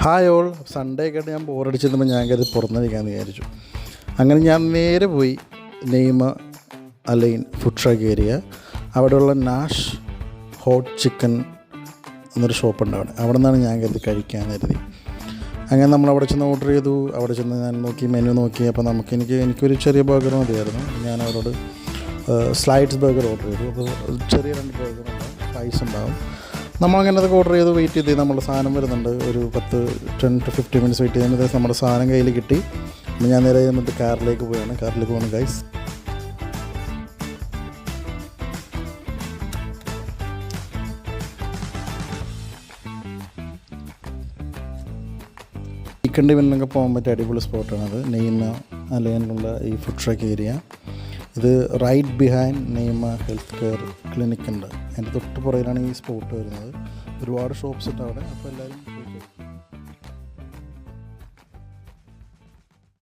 Hi all. Sunday ഒക്കെ ആയിട്ട് ഞാൻ ബോറടിച്ചിരുന്നപ്പോൾ ഞാൻ കരുതി പുറത്തുനിന്നിരിക്കാമെന്ന് വിചാരിച്ചു. അങ്ങനെ ഞാൻ നേരെ പോയി നെയ്മ അലൈൻ ഫുഡ് ട്രക്ക് ഏരിയ. അവിടെയുള്ള നാഷ് ഹോട്ട് ചിക്കൻ എന്നൊരു ഷോപ്പുണ്ട്. അവിടെ നിന്നാണ് ഞാൻ കരുതി കഴിക്കാൻ കരുതി. അങ്ങനെ നമ്മൾ അവിടെ ചെന്ന് ഓർഡർ ചെയ്തു. അവിടെ ചെന്ന് ഞാൻ നോക്കി, മെനു നോക്കി. അപ്പോൾ എനിക്കൊരു ചെറിയ ബർഗർ മതിയായിരുന്നു. ഞാൻ അവരോട് സ്ലൈഡ്സ് ബർഗർ ഓർഡർ ചെയ്തു. അപ്പോൾ ചെറിയ 2 ബർഗർ ഉണ്ടാവും, ഫ്രൈസ് ഉണ്ടാവും. നമ്മളങ്ങനെ അതൊക്കെ ഓർഡർ ചെയ്ത് വെയിറ്റ് ചെയ്ത് നമ്മുടെ സാധനം വരുന്നുണ്ട്. ഒരു 10 to 15 മിനിറ്റ്സ് വെയിറ്റ് ചെയ്യുമ്പോൾ നമ്മുടെ സാധനം കയ്യിൽ കിട്ടി. അപ്പോൾ ഞാൻ നേരെ എന്നിട്ട് കാറിലേക്ക് പോകണം ഗൈസ്. വീക്കെൻഡ് ഇവനിലൊക്കെ പോകാൻ പറ്റിയ അടിപൊളി സ്പോട്ടാണത്. നെയ്മ അലൈനിലുള്ള ഈ ഫുഡ് ട്രക്ക് ഏരിയ. ഇത് right behind Neima health care clinic ഉണ്ട്. അതിൻ്റെ തൊട്ട് പുറകിലാണ് ഈ സ്പോട്ട് വരുന്നത്. ഒരുപാട് ഷോപ്സ് ഉണ്ട് അവിടെ. അപ്പോൾ എല്ലാവരും